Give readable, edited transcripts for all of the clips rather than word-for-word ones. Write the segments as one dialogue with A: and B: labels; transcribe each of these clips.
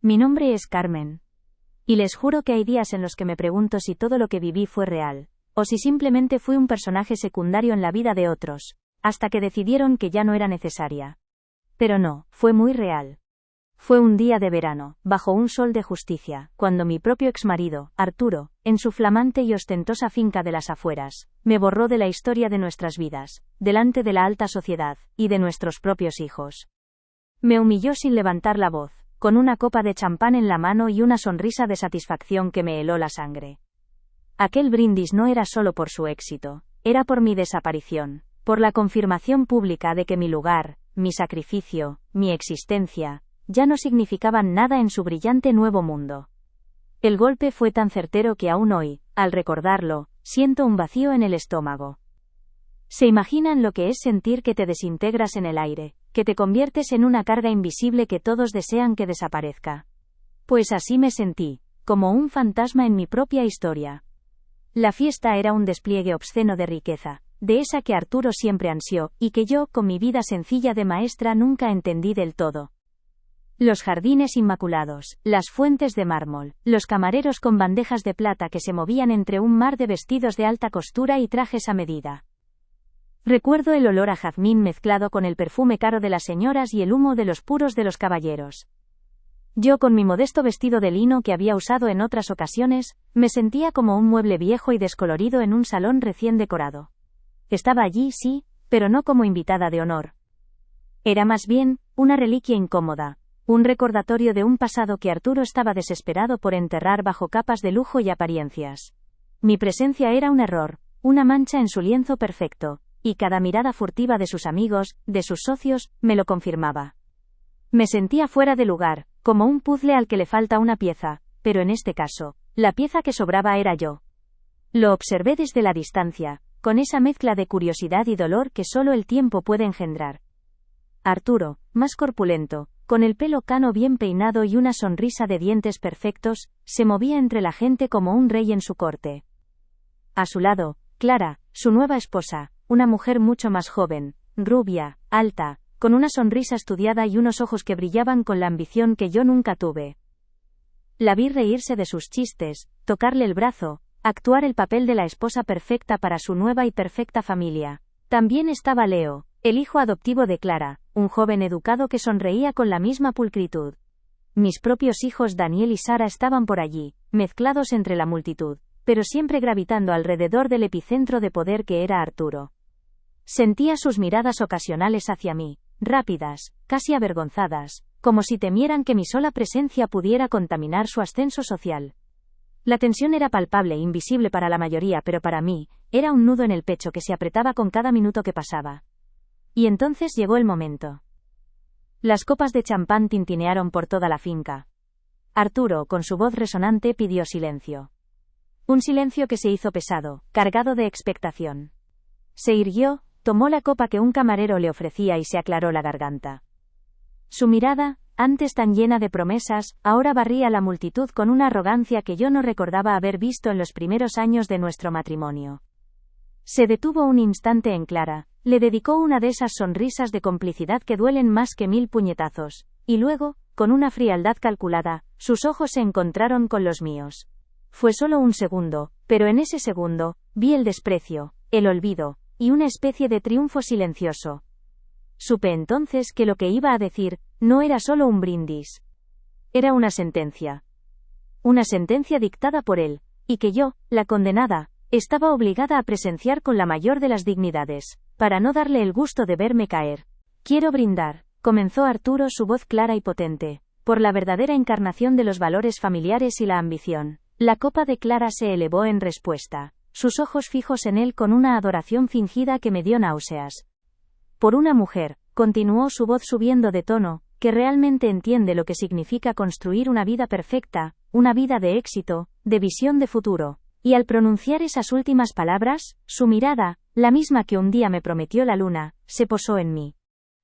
A: Mi nombre es Carmen. Y les juro que hay días en los que me pregunto si todo lo que viví fue real, o si simplemente fui un personaje secundario en la vida de otros, hasta que decidieron que ya no era necesaria. Pero no, fue muy real. Fue un día de verano, bajo un sol de justicia, cuando mi propio exmarido, Arturo, en su flamante y ostentosa finca de las afueras, me borró de la historia de nuestras vidas, delante de la alta sociedad, y de nuestros propios hijos. Me humilló sin levantar la voz, con una copa de champán en la mano y una sonrisa de satisfacción que me heló la sangre. Aquel brindis no era solo por su éxito, era por mi desaparición, por la confirmación pública de que mi lugar, mi sacrificio, mi existencia, ya no significaban nada en su brillante nuevo mundo. El golpe fue tan certero que aún hoy, al recordarlo, siento un vacío en el estómago. ¿Se imaginan lo que es sentir que te desintegras en el aire, que te conviertes en una carga invisible que todos desean que desaparezca? Pues así me sentí, como un fantasma en mi propia historia. La fiesta era un despliegue obsceno de riqueza, de esa que Arturo siempre ansió, y que yo, con mi vida sencilla de maestra, nunca entendí del todo. Los jardines inmaculados, las fuentes de mármol, los camareros con bandejas de plata que se movían entre un mar de vestidos de alta costura y trajes a medida. Recuerdo el olor a jazmín mezclado con el perfume caro de las señoras y el humo de los puros de los caballeros. Yo, con mi modesto vestido de lino que había usado en otras ocasiones, me sentía como un mueble viejo y descolorido en un salón recién decorado. Estaba allí, sí, pero no como invitada de honor. Era más bien, una reliquia incómoda. Un recordatorio de un pasado que Arturo estaba desesperado por enterrar bajo capas de lujo y apariencias. Mi presencia era un error, una mancha en su lienzo perfecto, y cada mirada furtiva de sus amigos, de sus socios, me lo confirmaba. Me sentía fuera de lugar, como un puzzle al que le falta una pieza, pero en este caso, la pieza que sobraba era yo. Lo observé desde la distancia, con esa mezcla de curiosidad y dolor que solo el tiempo puede engendrar. Arturo, más corpulento, con el pelo cano bien peinado y una sonrisa de dientes perfectos, se movía entre la gente como un rey en su corte. A su lado, Clara, su nueva esposa, una mujer mucho más joven, rubia, alta, con una sonrisa estudiada y unos ojos que brillaban con la ambición que yo nunca tuve. La vi reírse de sus chistes, tocarle el brazo, actuar el papel de la esposa perfecta para su nueva y perfecta familia. También estaba Leo, el hijo adoptivo de Clara, un joven educado que sonreía con la misma pulcritud. Mis propios hijos Daniel y Sara estaban por allí, mezclados entre la multitud, pero siempre gravitando alrededor del epicentro de poder que era Arturo. Sentía sus miradas ocasionales hacia mí, rápidas, casi avergonzadas, como si temieran que mi sola presencia pudiera contaminar su ascenso social. La tensión era palpable e invisible para la mayoría, pero para mí, era un nudo en el pecho que se apretaba con cada minuto que pasaba. Y entonces llegó el momento. Las copas de champán tintinearon por toda la finca. Arturo, con su voz resonante, pidió silencio. Un silencio que se hizo pesado, cargado de expectación. Se irguió, tomó la copa que un camarero le ofrecía y se aclaró la garganta. Su mirada, antes tan llena de promesas, ahora barría la multitud con una arrogancia que yo no recordaba haber visto en los primeros años de nuestro matrimonio. Se detuvo un instante en Clara, le dedicó una de esas sonrisas de complicidad que duelen más que 1000 puñetazos, y luego, con una frialdad calculada, sus ojos se encontraron con los míos. Fue solo un segundo, pero en ese segundo, vi el desprecio, el olvido, y una especie de triunfo silencioso. Supe entonces que lo que iba a decir, no era solo un brindis. Era una sentencia. Una sentencia dictada por él, y que yo, la condenada, estaba obligada a presenciar con la mayor de las dignidades, para no darle el gusto de verme caer. Quiero brindar, comenzó Arturo, su voz clara y potente, por la verdadera encarnación de los valores familiares y la ambición. La copa de Clara se elevó en respuesta, sus ojos fijos en él con una adoración fingida que me dio náuseas. Por una mujer, continuó su voz subiendo de tono, que realmente entiende lo que significa construir una vida perfecta, una vida de éxito, de visión de futuro. Y al pronunciar esas últimas palabras, su mirada, la misma que un día me prometió la luna, se posó en mí.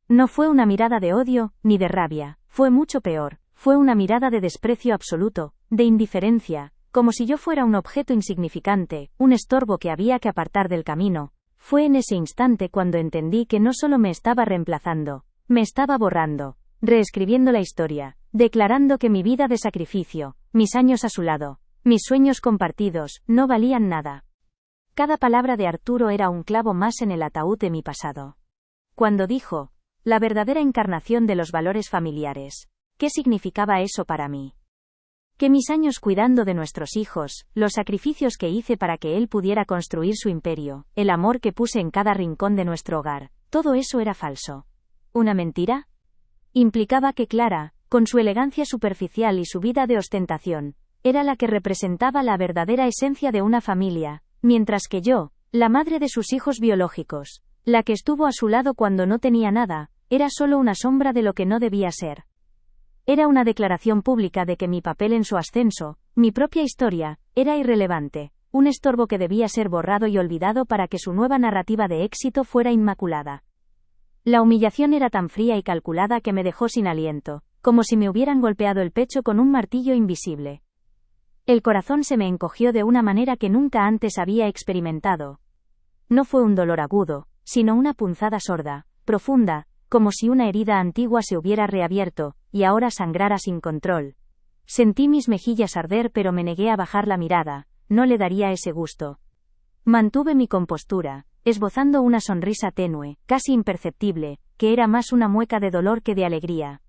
A: No fue una mirada de odio, ni de rabia, fue mucho peor, fue una mirada de desprecio absoluto, de indiferencia, como si yo fuera un objeto insignificante, un estorbo que había que apartar del camino. Fue en ese instante cuando entendí que no solo me estaba reemplazando, me estaba borrando, reescribiendo la historia, declarando que mi vida de sacrificio, mis años a su lado, mis sueños compartidos, no valían nada. Cada palabra de Arturo era un clavo más en el ataúd de mi pasado. Cuando dijo, la verdadera encarnación de los valores familiares, ¿qué significaba eso para mí? Que mis años cuidando de nuestros hijos, los sacrificios que hice para que él pudiera construir su imperio, el amor que puse en cada rincón de nuestro hogar, todo eso era falso. ¿Una mentira? Implicaba que Clara, con su elegancia superficial y su vida de ostentación, era la que representaba la verdadera esencia de una familia, mientras que yo, la madre de sus hijos biológicos, la que estuvo a su lado cuando no tenía nada, era solo una sombra de lo que no debía ser. Era una declaración pública de que mi papel en su ascenso, mi propia historia, era irrelevante, un estorbo que debía ser borrado y olvidado para que su nueva narrativa de éxito fuera inmaculada. La humillación era tan fría y calculada que me dejó sin aliento, como si me hubieran golpeado el pecho con un martillo invisible. El corazón se me encogió de una manera que nunca antes había experimentado. No fue un dolor agudo, sino una punzada sorda, profunda, como si una herida antigua se hubiera reabierto, y ahora sangrara sin control. Sentí mis mejillas arder pero me negué a bajar la mirada, no le daría ese gusto. Mantuve mi compostura, esbozando una sonrisa tenue, casi imperceptible, que era más una mueca de dolor que de alegría.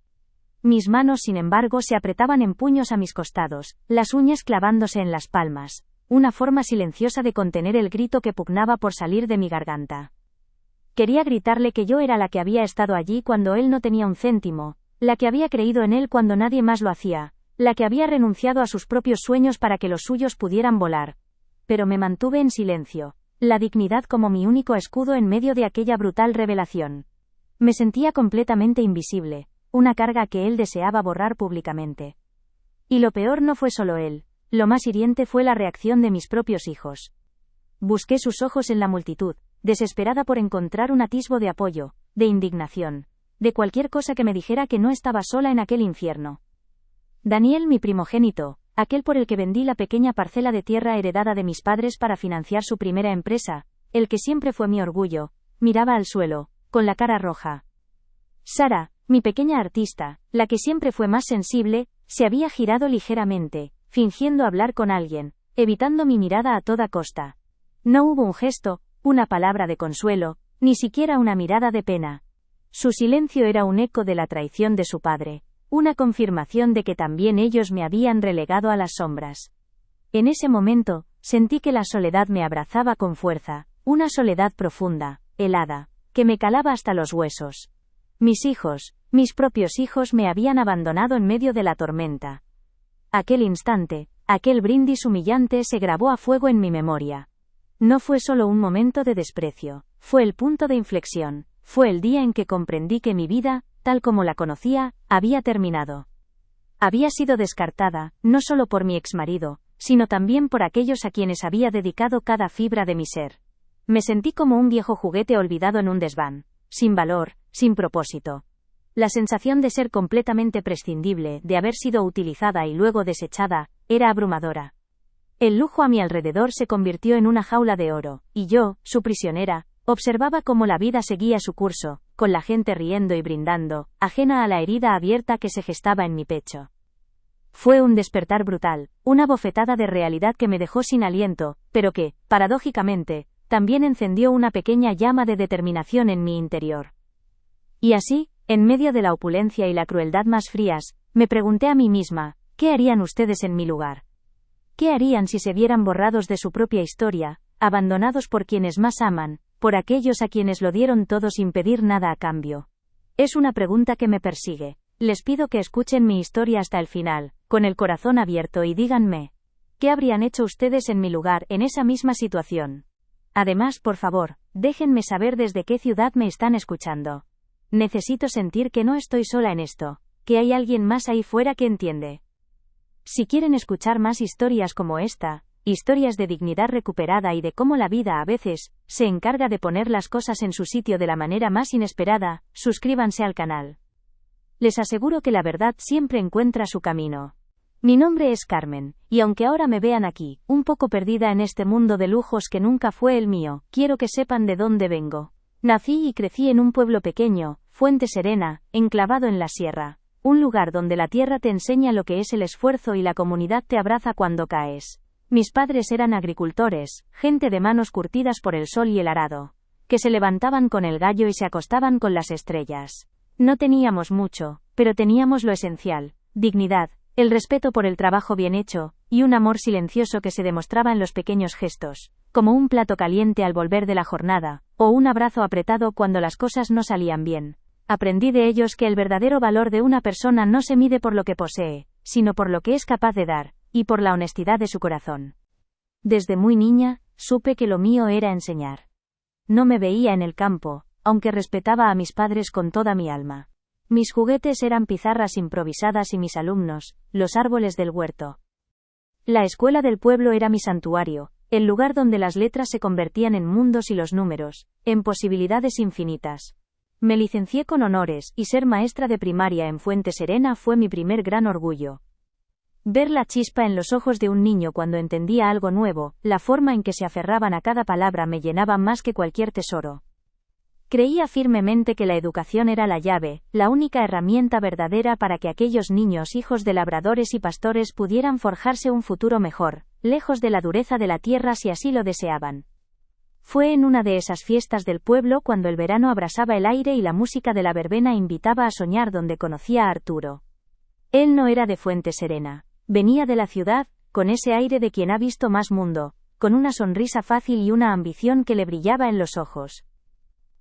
A: Mis manos sin embargo se apretaban en puños a mis costados, las uñas clavándose en las palmas, una forma silenciosa de contener el grito que pugnaba por salir de mi garganta. Quería gritarle que yo era la que había estado allí cuando él no tenía un céntimo, la que había creído en él cuando nadie más lo hacía, la que había renunciado a sus propios sueños para que los suyos pudieran volar. Pero me mantuve en silencio, la dignidad como mi único escudo en medio de aquella brutal revelación. Me sentía completamente invisible, una carga que él deseaba borrar públicamente. Y lo peor no fue solo él, lo más hiriente fue la reacción de mis propios hijos. Busqué sus ojos en la multitud, desesperada por encontrar un atisbo de apoyo, de indignación, de cualquier cosa que me dijera que no estaba sola en aquel infierno. Daniel, mi primogénito, aquel por el que vendí la pequeña parcela de tierra heredada de mis padres para financiar su primera empresa, el que siempre fue mi orgullo, miraba al suelo, con la cara roja. Sara, mi pequeña artista, la que siempre fue más sensible, se había girado ligeramente, fingiendo hablar con alguien, evitando mi mirada a toda costa. No hubo un gesto, una palabra de consuelo, ni siquiera una mirada de pena. Su silencio era un eco de la traición de su padre, una confirmación de que también ellos me habían relegado a las sombras. En ese momento, sentí que la soledad me abrazaba con fuerza, una soledad profunda, helada, que me calaba hasta los huesos. Mis hijos, mis propios hijos me habían abandonado en medio de la tormenta. Aquel instante, aquel brindis humillante se grabó a fuego en mi memoria. No fue solo un momento de desprecio, fue el punto de inflexión, fue el día en que comprendí que mi vida, tal como la conocía, había terminado. Había sido descartada, no solo por mi exmarido, sino también por aquellos a quienes había dedicado cada fibra de mi ser. Me sentí como un viejo juguete olvidado en un desván, sin valor, sin propósito. La sensación de ser completamente prescindible, de haber sido utilizada y luego desechada, era abrumadora. El lujo a mi alrededor se convirtió en una jaula de oro, y yo, su prisionera, observaba cómo la vida seguía su curso, con la gente riendo y brindando, ajena a la herida abierta que se gestaba en mi pecho. Fue un despertar brutal, una bofetada de realidad que me dejó sin aliento, pero que, paradójicamente, también encendió una pequeña llama de determinación en mi interior. Y así, en medio de la opulencia y la crueldad más frías, me pregunté a mí misma, ¿qué harían ustedes en mi lugar? ¿Qué harían si se vieran borrados de su propia historia, abandonados por quienes más aman, por aquellos a quienes lo dieron todo sin pedir nada a cambio? Es una pregunta que me persigue. Les pido que escuchen mi historia hasta el final, con el corazón abierto y díganme, ¿qué habrían hecho ustedes en mi lugar en esa misma situación? Además, por favor, déjenme saber desde qué ciudad me están escuchando. Necesito sentir que no estoy sola en esto, que hay alguien más ahí fuera que entiende. Si quieren escuchar más historias como esta, historias de dignidad recuperada y de cómo la vida a veces se encarga de poner las cosas en su sitio de la manera más inesperada, suscríbanse al canal. Les aseguro que la verdad siempre encuentra su camino. Mi nombre es Carmen, y aunque ahora me vean aquí, un poco perdida en este mundo de lujos que nunca fue el mío, quiero que sepan de dónde vengo. Nací y crecí en un pueblo pequeño, Fuente Serena, enclavado en la sierra. un lugar donde la tierra te enseña lo que es el esfuerzo y la comunidad te abraza cuando caes. Mis padres eran agricultores, gente de manos curtidas por el sol y el arado, que se levantaban con el gallo y se acostaban con las estrellas. No teníamos mucho, pero teníamos lo esencial: dignidad, el respeto por el trabajo bien hecho, y un amor silencioso que se demostraba en los pequeños gestos, como un plato caliente al volver de la jornada, o un abrazo apretado cuando las cosas no salían bien. Aprendí de ellos que el verdadero valor de una persona no se mide por lo que posee, sino por lo que es capaz de dar, y por la honestidad de su corazón. Desde muy niña, supe que lo mío era enseñar. No me veía en el campo, aunque respetaba a mis padres con toda mi alma. Mis juguetes eran pizarras improvisadas y mis alumnos, los árboles del huerto. La escuela del pueblo era mi santuario, el lugar donde las letras se convertían en mundos y los números, en posibilidades infinitas. Me licencié con honores, y ser maestra de primaria en Fuente Serena fue mi primer gran orgullo. Ver la chispa en los ojos de un niño cuando entendía algo nuevo, la forma en que se aferraban a cada palabra me llenaba más que cualquier tesoro. Creía firmemente que la educación era la llave, la única herramienta verdadera para que aquellos niños hijos de labradores y pastores pudieran forjarse un futuro mejor, lejos de la dureza de la tierra si así lo deseaban. Fue en una de esas fiestas del pueblo cuando el verano abrasaba el aire y la música de la verbena invitaba a soñar donde conocía a Arturo. Él no era de Fuente Serena, venía de la ciudad, con ese aire de quien ha visto más mundo, con una sonrisa fácil y una ambición que le brillaba en los ojos.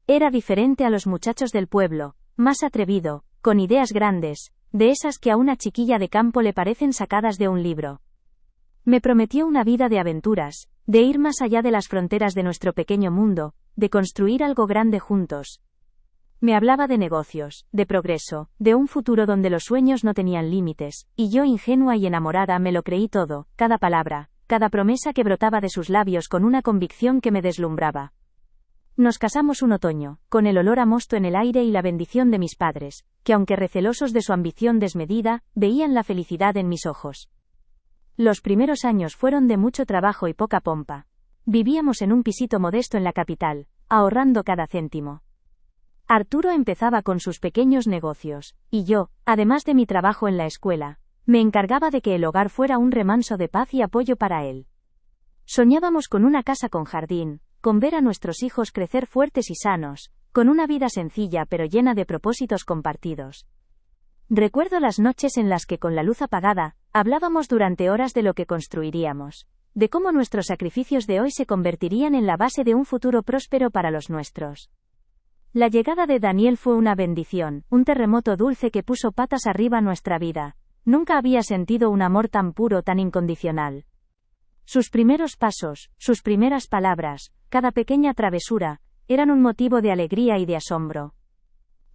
A: Era diferente a los muchachos del pueblo, más atrevido, con ideas grandes, de esas que a una chiquilla de campo le parecen sacadas de un libro. Me prometió una vida de aventuras, de ir más allá de las fronteras de nuestro pequeño mundo, de construir algo grande juntos. Me hablaba de negocios, de progreso, de un futuro donde los sueños no tenían límites, y yo ingenua y enamorada me lo creí todo, cada palabra, cada promesa que brotaba de sus labios con una convicción que me deslumbraba. Nos casamos un otoño, con el olor a mosto en el aire y la bendición de mis padres, que aunque recelosos de su ambición desmedida, veían la felicidad en mis ojos. Los primeros años fueron de mucho trabajo y poca pompa. Vivíamos en un pisito modesto en la capital, ahorrando cada céntimo. Arturo empezaba con sus pequeños negocios, y yo, además de mi trabajo en la escuela, me encargaba de que el hogar fuera un remanso de paz y apoyo para él. Soñábamos con una casa con jardín, con ver a nuestros hijos crecer fuertes y sanos, con una vida sencilla pero llena de propósitos compartidos. Recuerdo las noches en las que con la luz apagada, hablábamos durante horas de lo que construiríamos, de cómo nuestros sacrificios de hoy se convertirían en la base de un futuro próspero para los nuestros. La llegada de Daniel fue una bendición, un terremoto dulce que puso patas arriba nuestra vida. Nunca había sentido un amor tan puro, tan incondicional. Sus primeros pasos, sus primeras palabras, cada pequeña travesura, eran un motivo de alegría y de asombro.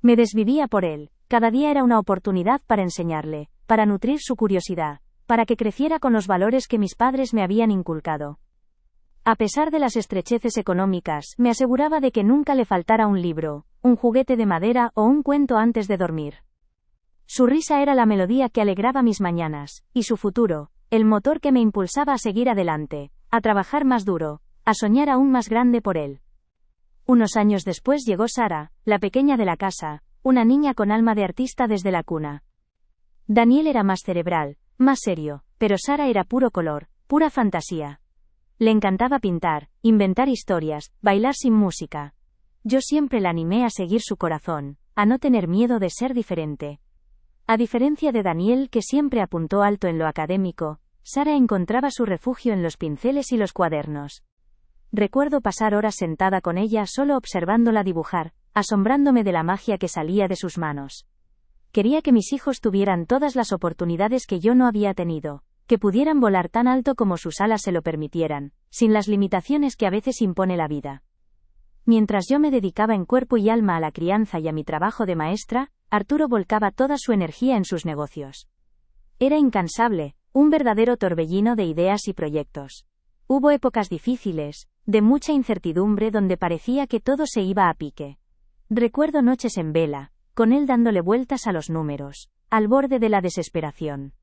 A: Me desvivía por él, cada día era una oportunidad para enseñarle, para nutrir su curiosidad, para que creciera con los valores que mis padres me habían inculcado. A pesar de las estrecheces económicas, me aseguraba de que nunca le faltara un libro, un juguete de madera o un cuento antes de dormir. Su risa era la melodía que alegraba mis mañanas, y su futuro, el motor que me impulsaba a seguir adelante, a trabajar más duro, a soñar aún más grande por él. Unos años después llegó Sara, la pequeña de la casa, una niña con alma de artista desde la cuna. Daniel era más cerebral, más serio, pero Sara era puro color, pura fantasía. Le encantaba pintar, inventar historias, bailar sin música. Yo siempre la animé a seguir su corazón, a no tener miedo de ser diferente. A diferencia de Daniel, que siempre apuntó alto en lo académico, Sara encontraba su refugio en los pinceles y los cuadernos. Recuerdo pasar horas sentada con ella solo observándola dibujar, asombrándome de la magia que salía de sus manos. Quería que mis hijos tuvieran todas las oportunidades que yo no había tenido, que pudieran volar tan alto como sus alas se lo permitieran, sin las limitaciones que a veces impone la vida. Mientras yo me dedicaba en cuerpo y alma a la crianza y a mi trabajo de maestra, Arturo volcaba toda su energía en sus negocios. Era incansable, un verdadero torbellino de ideas y proyectos. Hubo épocas difíciles, de mucha incertidumbre donde parecía que todo se iba a pique. Recuerdo noches en vela, con él dándole vueltas a los números, al borde de la desesperación.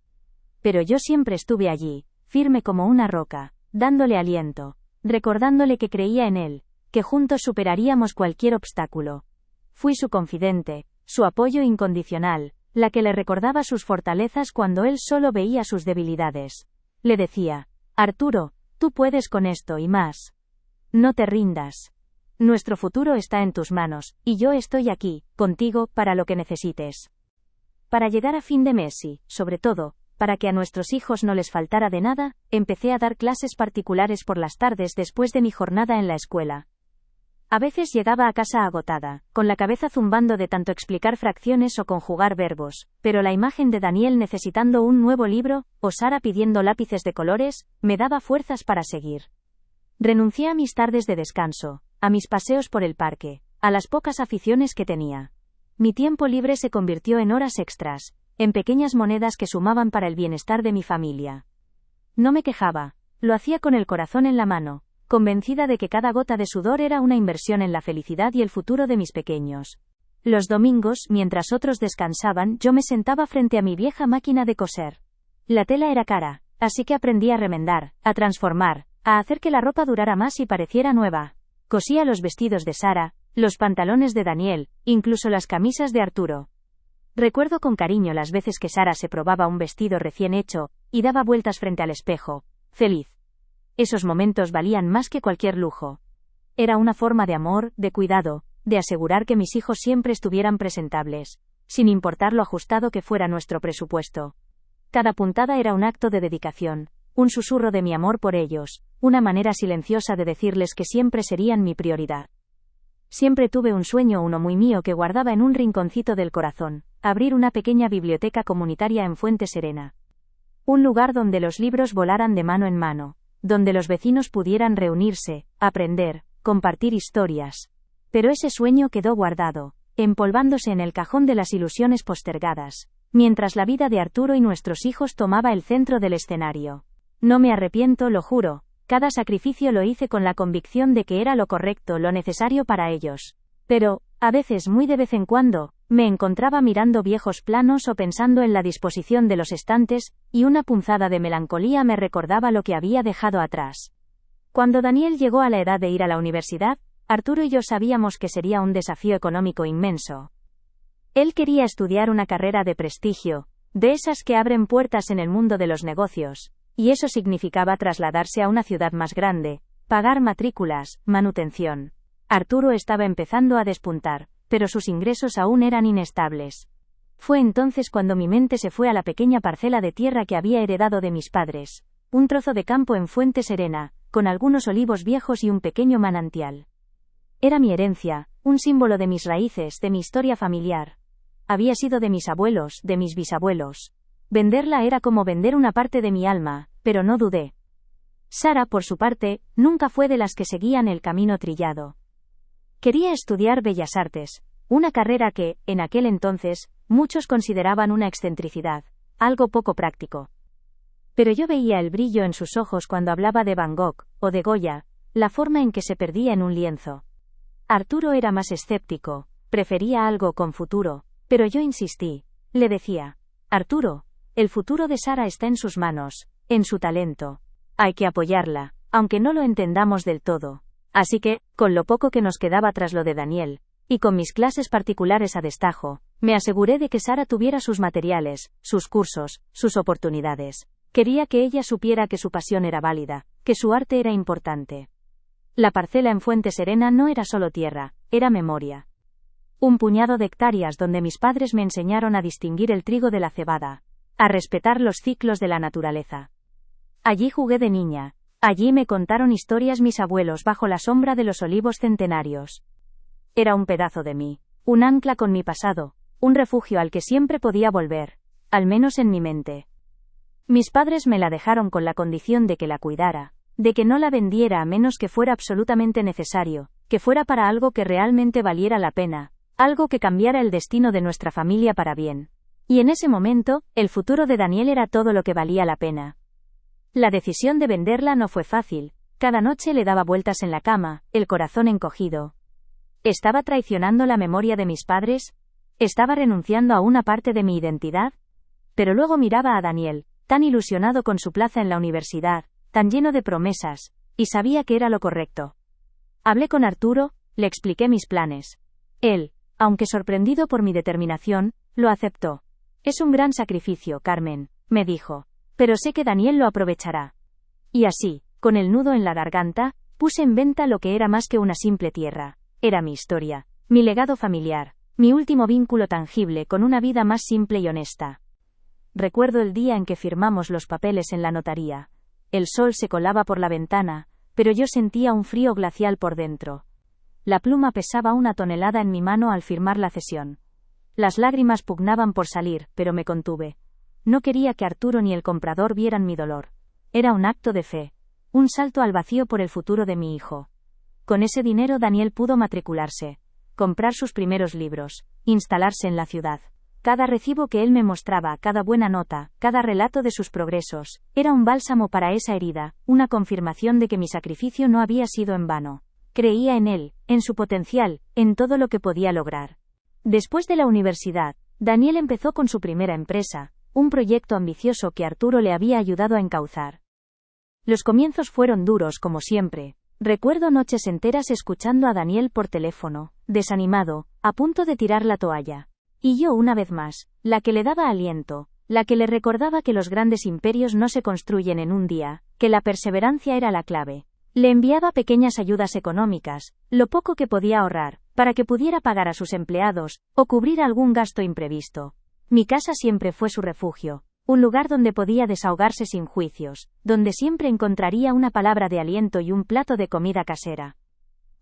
A: Pero yo siempre estuve allí, firme como una roca, dándole aliento, recordándole que creía en él, que juntos superaríamos cualquier obstáculo. Fui su confidente, su apoyo incondicional, la que le recordaba sus fortalezas cuando él solo veía sus debilidades. Le decía: Arturo, tú puedes con esto y más. No te rindas. Nuestro futuro está en tus manos, y yo estoy aquí, contigo, para lo que necesites. Para llegar a fin de mes y, sobre todo, para que a nuestros hijos no les faltara de nada, empecé a dar clases particulares por las tardes después de mi jornada en la escuela. A veces llegaba a casa agotada, con la cabeza zumbando de tanto explicar fracciones o conjugar verbos, pero la imagen de Daniel necesitando un nuevo libro, o Sara pidiendo lápices de colores, me daba fuerzas para seguir. Renuncié a mis tardes de descanso, a mis paseos por el parque, a las pocas aficiones que tenía. Mi tiempo libre se convirtió en horas extras, en pequeñas monedas que sumaban para el bienestar de mi familia. No me quejaba, lo hacía con el corazón en la mano, convencida de que cada gota de sudor era una inversión en la felicidad y el futuro de mis pequeños. Los domingos, mientras otros descansaban, yo me sentaba frente a mi vieja máquina de coser. La tela era cara, así que aprendí a remendar, a transformar, a hacer que la ropa durara más y pareciera nueva. Cosía los vestidos de Sara, los pantalones de Daniel, incluso las camisas de Arturo. Recuerdo con cariño las veces que Sara se probaba un vestido recién hecho, y daba vueltas frente al espejo, feliz. Esos momentos valían más que cualquier lujo. Era una forma de amor, de cuidado, de asegurar que mis hijos siempre estuvieran presentables, sin importar lo ajustado que fuera nuestro presupuesto. Cada puntada era un acto de dedicación, un susurro de mi amor por ellos, una manera silenciosa de decirles que siempre serían mi prioridad. Siempre tuve un sueño, uno muy mío que guardaba en un rinconcito del corazón: abrir una pequeña biblioteca comunitaria en Fuente Serena. Un lugar donde los libros volaran de mano en mano, donde los vecinos pudieran reunirse, aprender, compartir historias. Pero ese sueño quedó guardado, empolvándose en el cajón de las ilusiones postergadas, mientras la vida de Arturo y nuestros hijos tomaba el centro del escenario. No me arrepiento, lo juro. Cada sacrificio lo hice con la convicción de que era lo correcto, lo necesario para ellos. Pero, a veces, muy de vez en cuando, me encontraba mirando viejos planos o pensando en la disposición de los estantes, y una punzada de melancolía me recordaba lo que había dejado atrás. Cuando Daniel llegó a la edad de ir a la universidad, Arturo y yo sabíamos que sería un desafío económico inmenso. Él quería estudiar una carrera de prestigio, de esas que abren puertas en el mundo de los negocios. Y eso significaba trasladarse a una ciudad más grande, pagar matrículas, manutención. Arturo estaba empezando a despuntar, pero sus ingresos aún eran inestables. Fue entonces cuando mi mente se fue a la pequeña parcela de tierra que había heredado de mis padres, un trozo de campo en Fuente Serena, con algunos olivos viejos y un pequeño manantial. Era mi herencia, un símbolo de mis raíces, de mi historia familiar. Había sido de mis abuelos, de mis bisabuelos. Venderla era como vender una parte de mi alma, pero no dudé. Sara, por su parte, nunca fue de las que seguían el camino trillado. Quería estudiar Bellas Artes, una carrera que, en aquel entonces, muchos consideraban una excentricidad, algo poco práctico. Pero yo veía el brillo en sus ojos cuando hablaba de Van Gogh, o de Goya, la forma en que se perdía en un lienzo. Arturo era más escéptico, prefería algo con futuro, pero yo insistí. Le decía: Arturo, el futuro de Sara está en sus manos, en su talento. Hay que apoyarla, aunque no lo entendamos del todo. Así que, con lo poco que nos quedaba tras lo de Daniel, y con mis clases particulares a destajo, me aseguré de que Sara tuviera sus materiales, sus cursos, sus oportunidades. Quería que ella supiera que su pasión era válida, que su arte era importante. La parcela en Fuente Serena no era solo tierra, era memoria. Un puñado de hectáreas donde mis padres me enseñaron a distinguir el trigo de la cebada, a respetar los ciclos de la naturaleza. Allí jugué de niña, allí me contaron historias mis abuelos bajo la sombra de los olivos centenarios. Era un pedazo de mí, un ancla con mi pasado, un refugio al que siempre podía volver, al menos en mi mente. Mis padres me la dejaron con la condición de que la cuidara, de que no la vendiera a menos que fuera absolutamente necesario, que fuera para algo que realmente valiera la pena, algo que cambiara el destino de nuestra familia para bien. Y en ese momento, el futuro de Daniel era todo lo que valía la pena. La decisión de venderla no fue fácil. Cada noche le daba vueltas en la cama, el corazón encogido. ¿Estaba traicionando la memoria de mis padres? ¿Estaba renunciando a una parte de mi identidad? Pero luego miraba a Daniel, tan ilusionado con su plaza en la universidad, tan lleno de promesas, y sabía que era lo correcto. Hablé con Arturo, le expliqué mis planes. Él, aunque sorprendido por mi determinación, lo aceptó. Es un gran sacrificio, Carmen, me dijo. Pero sé que Daniel lo aprovechará. Y así, con el nudo en la garganta, puse en venta lo que era más que una simple tierra. Era mi historia, mi legado familiar, mi último vínculo tangible con una vida más simple y honesta. Recuerdo el día en que firmamos los papeles en la notaría. El sol se colaba por la ventana, pero yo sentía un frío glacial por dentro. La pluma pesaba 1 tonelada en mi mano al firmar la cesión. Las lágrimas pugnaban por salir, pero me contuve. No quería que Arturo ni el comprador vieran mi dolor. Era un acto de fe. Un salto al vacío por el futuro de mi hijo. Con ese dinero Daniel pudo matricularse, comprar sus primeros libros, instalarse en la ciudad. Cada recibo que él me mostraba, cada buena nota, cada relato de sus progresos, era un bálsamo para esa herida, una confirmación de que mi sacrificio no había sido en vano. Creía en él, en su potencial, en todo lo que podía lograr. Después de la universidad, Daniel empezó con su primera empresa, un proyecto ambicioso que Arturo le había ayudado a encauzar. Los comienzos fueron duros como siempre. Recuerdo noches enteras escuchando a Daniel por teléfono, desanimado, a punto de tirar la toalla. Y yo una vez más, la que le daba aliento, la que le recordaba que los grandes imperios no se construyen en un día, que la perseverancia era la clave. Le enviaba pequeñas ayudas económicas, lo poco que podía ahorrar, para que pudiera pagar a sus empleados, o cubrir algún gasto imprevisto. Mi casa siempre fue su refugio, un lugar donde podía desahogarse sin juicios, donde siempre encontraría una palabra de aliento y un plato de comida casera.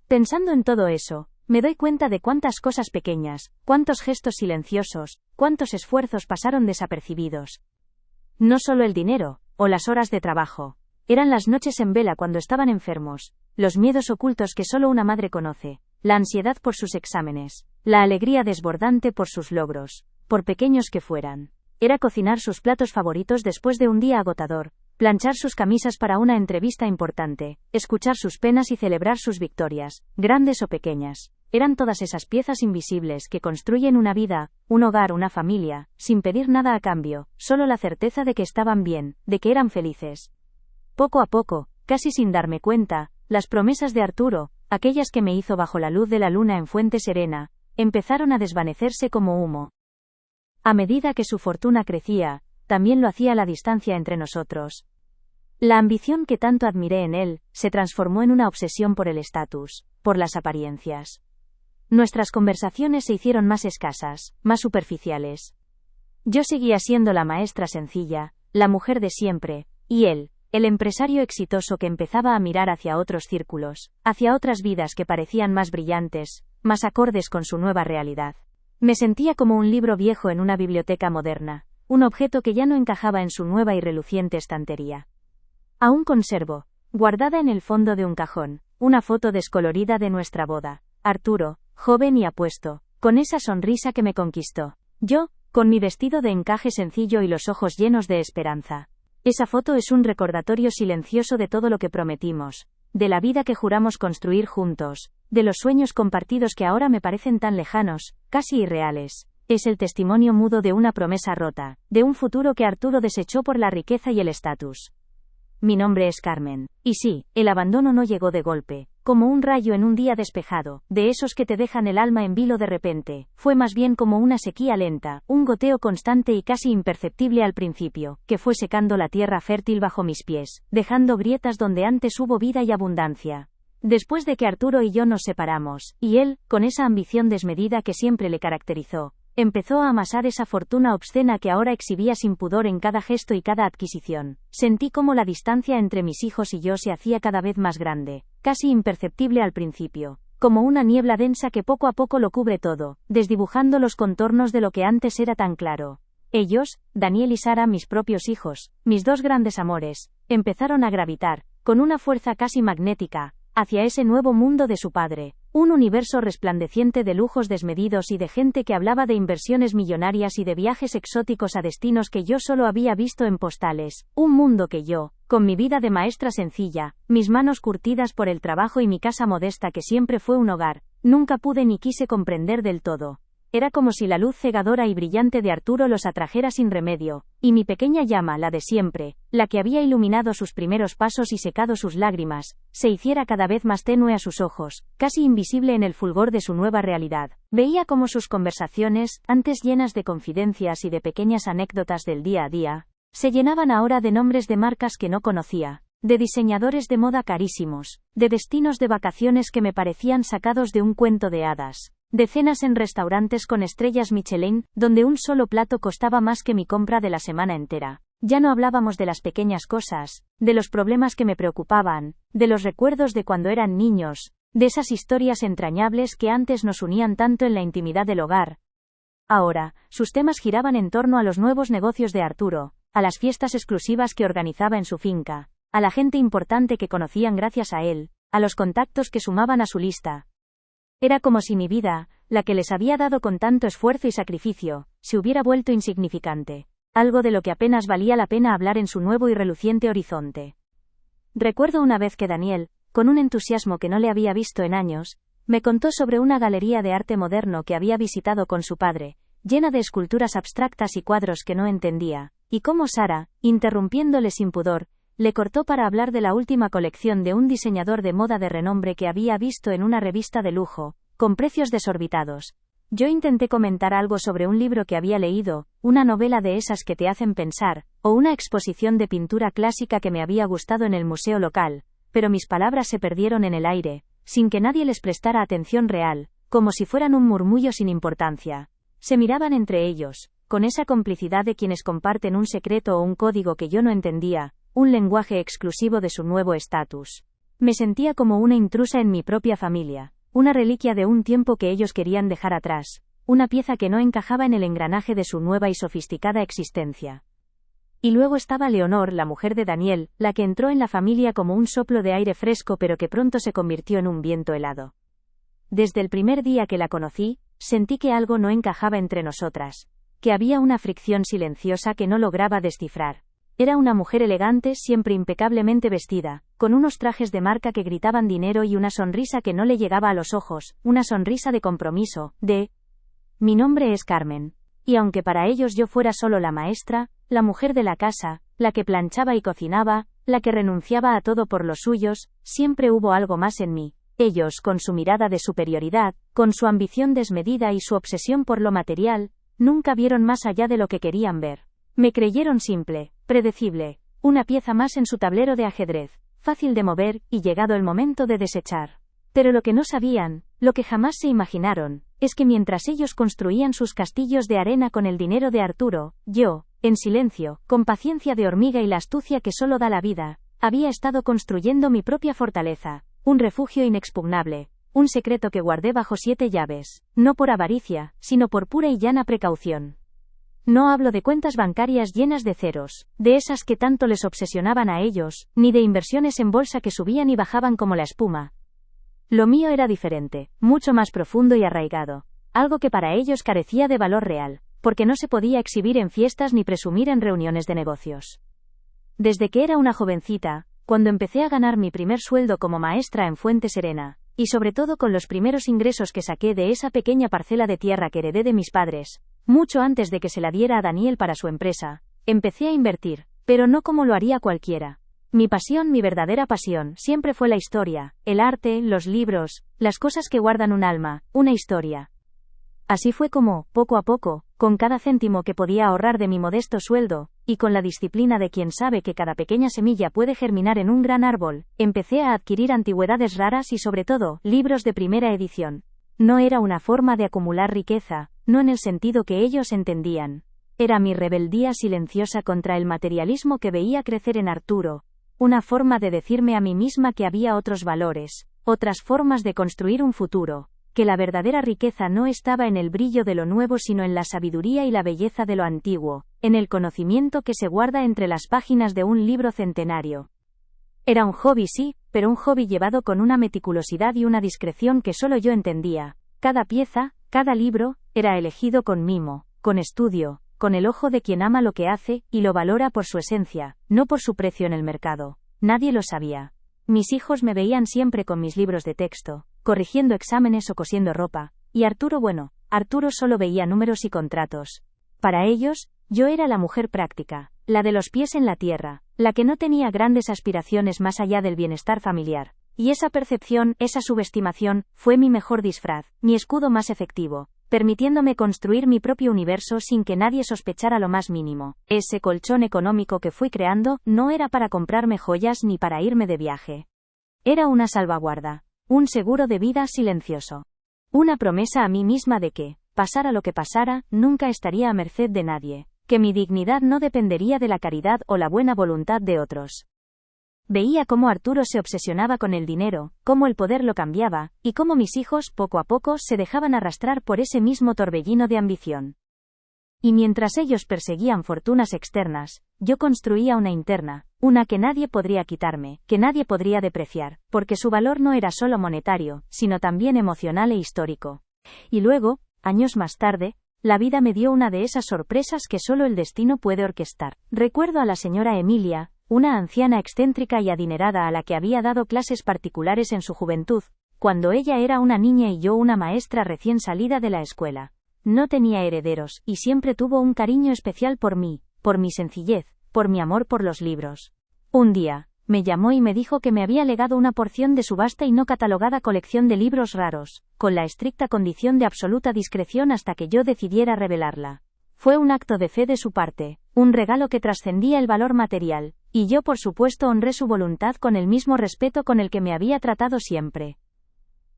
A: Pensando en todo eso, me doy cuenta de cuántas cosas pequeñas, cuántos gestos silenciosos, cuántos esfuerzos pasaron desapercibidos. No solo el dinero, o las horas de trabajo. Eran las noches en vela cuando estaban enfermos, los miedos ocultos que solo una madre conoce, la ansiedad por sus exámenes, la alegría desbordante por sus logros, por pequeños que fueran. Era cocinar sus platos favoritos después de un día agotador, planchar sus camisas para una entrevista importante, escuchar sus penas y celebrar sus victorias, grandes o pequeñas. Eran todas esas piezas invisibles que construyen una vida, un hogar, una familia, sin pedir nada a cambio, solo la certeza de que estaban bien, de que eran felices. Poco a poco, casi sin darme cuenta, las promesas de Arturo, aquellas que me hizo bajo la luz de la luna en Fuente Serena, empezaron a desvanecerse como humo. A medida que su fortuna crecía, también lo hacía la distancia entre nosotros. La ambición que tanto admiré en él, se transformó en una obsesión por el estatus, por las apariencias. Nuestras conversaciones se hicieron más escasas, más superficiales. Yo seguía siendo la maestra sencilla, la mujer de siempre, y él, el empresario exitoso que empezaba a mirar hacia otros círculos, hacia otras vidas que parecían más brillantes, más acordes con su nueva realidad. Me sentía como un libro viejo en una biblioteca moderna, un objeto que ya no encajaba en su nueva y reluciente estantería. Aún conservo, guardada en el fondo de un cajón, una foto descolorida de nuestra boda. Arturo, joven y apuesto, con esa sonrisa que me conquistó. Yo, con mi vestido de encaje sencillo y los ojos llenos de esperanza. Esa foto es un recordatorio silencioso de todo lo que prometimos, de la vida que juramos construir juntos, de los sueños compartidos que ahora me parecen tan lejanos, casi irreales. Es el testimonio mudo de una promesa rota, de un futuro que Arturo desechó por la riqueza y el estatus. Mi nombre es Carmen. Y sí, el abandono no llegó de golpe, como un rayo en un día despejado, de esos que te dejan el alma en vilo de repente. Fue más bien como una sequía lenta, un goteo constante y casi imperceptible al principio, que fue secando la tierra fértil bajo mis pies, dejando grietas donde antes hubo vida y abundancia. Después de que Arturo y yo nos separamos, y él, con esa ambición desmedida que siempre le caracterizó, empezó a amasar esa fortuna obscena que ahora exhibía sin pudor en cada gesto y cada adquisición. Sentí cómo la distancia entre mis hijos y yo se hacía cada vez más grande, casi imperceptible al principio, como una niebla densa que poco a poco lo cubre todo, desdibujando los contornos de lo que antes era tan claro. Ellos, Daniel y Sara, mis propios hijos, mis dos grandes amores, empezaron a gravitar, con una fuerza casi magnética, hacia ese nuevo mundo de su padre, un universo resplandeciente de lujos desmedidos y de gente que hablaba de inversiones millonarias y de viajes exóticos a destinos que yo solo había visto en postales, un mundo que yo, con mi vida de maestra sencilla, mis manos curtidas por el trabajo y mi casa modesta que siempre fue un hogar, nunca pude ni quise comprender del todo. Era como si la luz cegadora y brillante de Arturo los atrajera sin remedio, y mi pequeña llama, la de siempre, la que había iluminado sus primeros pasos y secado sus lágrimas, se hiciera cada vez más tenue a sus ojos, casi invisible en el fulgor de su nueva realidad. Veía cómo sus conversaciones, antes llenas de confidencias y de pequeñas anécdotas del día a día, se llenaban ahora de nombres de marcas que no conocía, de diseñadores de moda carísimos, de destinos de vacaciones que me parecían sacados de un cuento de hadas, de cenas en restaurantes con estrellas Michelin, donde un solo plato costaba más que mi compra de la semana entera. Ya no hablábamos de las pequeñas cosas, de los problemas que me preocupaban, de los recuerdos de cuando eran niños, de esas historias entrañables que antes nos unían tanto en la intimidad del hogar. Ahora, sus temas giraban en torno a los nuevos negocios de Arturo, a las fiestas exclusivas que organizaba en su finca, a la gente importante que conocían gracias a él, a los contactos que sumaban a su lista. Era como si mi vida, la que les había dado con tanto esfuerzo y sacrificio, se hubiera vuelto insignificante, algo de lo que apenas valía la pena hablar en su nuevo y reluciente horizonte. Recuerdo una vez que Daniel, con un entusiasmo que no le había visto en años, me contó sobre una galería de arte moderno que había visitado con su padre, llena de esculturas abstractas y cuadros que no entendía, y cómo Sara, interrumpiéndole sin pudor, le cortó para hablar de la última colección de un diseñador de moda de renombre que había visto en una revista de lujo, con precios desorbitados. Yo intenté comentar algo sobre un libro que había leído, una novela de esas que te hacen pensar, o una exposición de pintura clásica que me había gustado en el museo local, pero mis palabras se perdieron en el aire, sin que nadie les prestara atención real, como si fueran un murmullo sin importancia. Se miraban entre ellos, con esa complicidad de quienes comparten un secreto o un código que yo no entendía, un lenguaje exclusivo de su nuevo estatus. Me sentía como una intrusa en mi propia familia, una reliquia de un tiempo que ellos querían dejar atrás, una pieza que no encajaba en el engranaje de su nueva y sofisticada existencia. Y luego estaba Leonor, la mujer de Daniel, la que entró en la familia como un soplo de aire fresco pero que pronto se convirtió en un viento helado. Desde el primer día que la conocí, sentí que algo no encajaba entre nosotras, que había una fricción silenciosa que no lograba descifrar. Era una mujer elegante, siempre impecablemente vestida, con unos trajes de marca que gritaban dinero y una sonrisa que no le llegaba a los ojos, una sonrisa de compromiso, de... Mi nombre es Carmen. Y aunque para ellos yo fuera solo la maestra, la mujer de la casa, la que planchaba y cocinaba, la que renunciaba a todo por los suyos, siempre hubo algo más en mí. Ellos, con su mirada de superioridad, con su ambición desmedida y su obsesión por lo material, nunca vieron más allá de lo que querían ver. Me creyeron simple, predecible, una pieza más en su tablero de ajedrez, fácil de mover, y llegado el momento de desechar. Pero lo que no sabían, lo que jamás se imaginaron, es que mientras ellos construían sus castillos de arena con el dinero de Arturo, yo, en silencio, con paciencia de hormiga y la astucia que solo da la vida, había estado construyendo mi propia fortaleza, un refugio inexpugnable, un secreto que guardé bajo 7 llaves, no por avaricia, sino por pura y llana precaución. No hablo de cuentas bancarias llenas de ceros, de esas que tanto les obsesionaban a ellos, ni de inversiones en bolsa que subían y bajaban como la espuma. Lo mío era diferente, mucho más profundo y arraigado, algo que para ellos carecía de valor real, porque no se podía exhibir en fiestas ni presumir en reuniones de negocios. Desde que era una jovencita, cuando empecé a ganar mi primer sueldo como maestra en Fuente Serena, y sobre todo con los primeros ingresos que saqué de esa pequeña parcela de tierra que heredé de mis padres, mucho antes de que se la diera a Daniel para su empresa, empecé a invertir, pero no como lo haría cualquiera. Mi pasión, mi verdadera pasión, siempre fue la historia, el arte, los libros, las cosas que guardan un alma, una historia. Así fue como, poco a poco, con cada céntimo que podía ahorrar de mi modesto sueldo, y con la disciplina de quien sabe que cada pequeña semilla puede germinar en un gran árbol, empecé a adquirir antigüedades raras y sobre todo, libros de primera edición. No era una forma de acumular riqueza, no en el sentido que ellos entendían. Era mi rebeldía silenciosa contra el materialismo que veía crecer en Arturo, una forma de decirme a mí misma que había otros valores, otras formas de construir un futuro, que la verdadera riqueza no estaba en el brillo de lo nuevo sino en la sabiduría y la belleza de lo antiguo, en el conocimiento que se guarda entre las páginas de un libro centenario. Era un hobby sí, pero un hobby llevado con una meticulosidad y una discreción que solo yo entendía. Cada pieza, cada libro, era elegido con mimo, con estudio, con el ojo de quien ama lo que hace, y lo valora por su esencia, no por su precio en el mercado. Nadie lo sabía. Mis hijos me veían siempre con mis libros de texto, corrigiendo exámenes o cosiendo ropa, y Arturo, bueno, Arturo solo veía números y contratos. Para ellos, yo era la mujer práctica, la de los pies en la tierra, la que no tenía grandes aspiraciones más allá del bienestar familiar. Y esa percepción, esa subestimación, fue mi mejor disfraz, mi escudo más efectivo, permitiéndome construir mi propio universo sin que nadie sospechara lo más mínimo. Ese colchón económico que fui creando no era para comprarme joyas ni para irme de viaje. Era una salvaguarda, un seguro de vida silencioso. Una promesa a mí misma de que, pasara lo que pasara, nunca estaría a merced de nadie, que mi dignidad no dependería de la caridad o la buena voluntad de otros. Veía cómo Arturo se obsesionaba con el dinero, cómo el poder lo cambiaba, y cómo mis hijos poco a poco se dejaban arrastrar por ese mismo torbellino de ambición. Y mientras ellos perseguían fortunas externas, yo construía una interna, una que nadie podría quitarme, que nadie podría depreciar, porque su valor no era solo monetario, sino también emocional e histórico. Y luego, años más tarde, la vida me dio una de esas sorpresas que solo el destino puede orquestar. Recuerdo a la señora Emilia, una anciana excéntrica y adinerada a la que había dado clases particulares en su juventud, cuando ella era una niña y yo una maestra recién salida de la escuela. No tenía herederos, y siempre tuvo un cariño especial por mí, por mi sencillez, por mi amor por los libros. Un día, me llamó y me dijo que me había legado una porción de su vasta y no catalogada colección de libros raros, con la estricta condición de absoluta discreción hasta que yo decidiera revelarla. Fue un acto de fe de su parte, un regalo que trascendía el valor material, y yo por supuesto honré su voluntad con el mismo respeto con el que me había tratado siempre.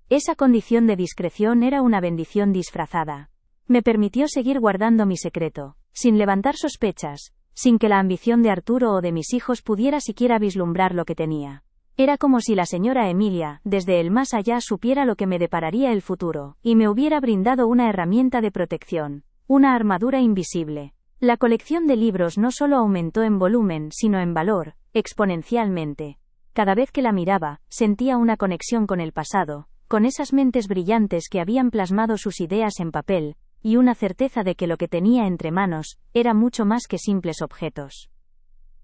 A: Esa condición de discreción era una bendición disfrazada. Me permitió seguir guardando mi secreto, sin levantar sospechas, sin que la ambición de Arturo o de mis hijos pudiera siquiera vislumbrar lo que tenía. Era como si la señora Emilia, desde el más allá, supiera lo que me depararía el futuro, y me hubiera brindado una herramienta de protección, una armadura invisible. La colección de libros no solo aumentó en volumen, sino en valor, exponencialmente. Cada vez que la miraba, sentía una conexión con el pasado, con esas mentes brillantes que habían plasmado sus ideas en papel, y una certeza de que lo que tenía entre manos era mucho más que simples objetos.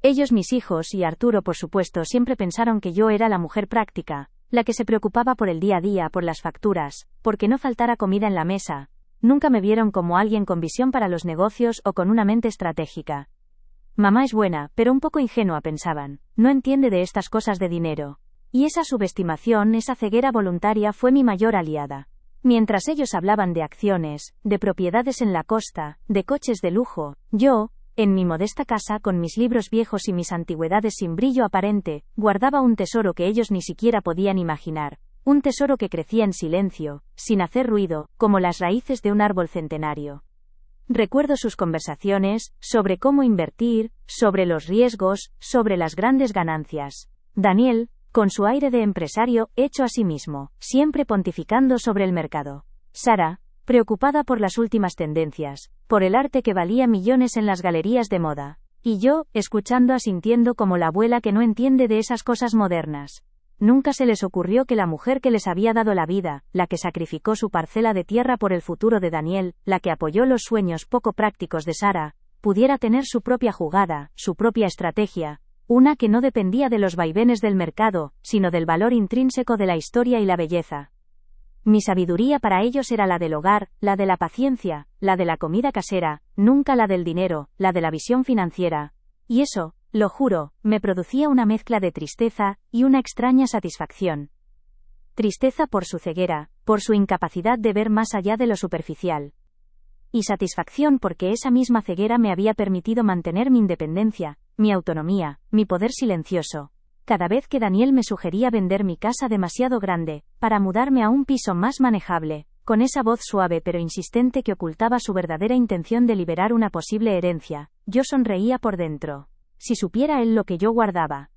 A: Ellos, mis hijos y Arturo por supuesto, siempre pensaron que yo era la mujer práctica, la que se preocupaba por el día a día, por las facturas, porque no faltara comida en la mesa. Nunca me vieron como alguien con visión para los negocios o con una mente estratégica. Mamá es buena, pero un poco ingenua, pensaban, no entiende de estas cosas de dinero. Y esa subestimación, esa ceguera voluntaria fue mi mayor aliada. Mientras ellos hablaban de acciones, de propiedades en la costa, de coches de lujo, yo, en mi modesta casa con mis libros viejos y mis antigüedades sin brillo aparente, guardaba un tesoro que ellos ni siquiera podían imaginar. Un tesoro que crecía en silencio, sin hacer ruido, como las raíces de un árbol centenario. Recuerdo sus conversaciones, sobre cómo invertir, sobre los riesgos, sobre las grandes ganancias. Daniel, con su aire de empresario, hecho a sí mismo, siempre pontificando sobre el mercado. Sara, preocupada por las últimas tendencias, por el arte que valía millones en las galerías de moda. Y yo, escuchando asintiendo como la abuela que no entiende de esas cosas modernas. Nunca se les ocurrió que la mujer que les había dado la vida, la que sacrificó su parcela de tierra por el futuro de Daniel, la que apoyó los sueños poco prácticos de Sara, pudiera tener su propia jugada, su propia estrategia, una que no dependía de los vaivenes del mercado, sino del valor intrínseco de la historia y la belleza. Mi sabiduría para ellos era la del hogar, la de la paciencia, la de la comida casera, nunca la del dinero, la de la visión financiera. Y eso, lo juro, me producía una mezcla de tristeza y una extraña satisfacción. Tristeza por su ceguera, por su incapacidad de ver más allá de lo superficial. Y satisfacción porque esa misma ceguera me había permitido mantener mi independencia, mi autonomía, mi poder silencioso. Cada vez que Daniel me sugería vender mi casa demasiado grande, para mudarme a un piso más manejable, con esa voz suave pero insistente que ocultaba su verdadera intención de liberar una posible herencia, yo sonreía por dentro. Si supiera él lo que yo guardaba.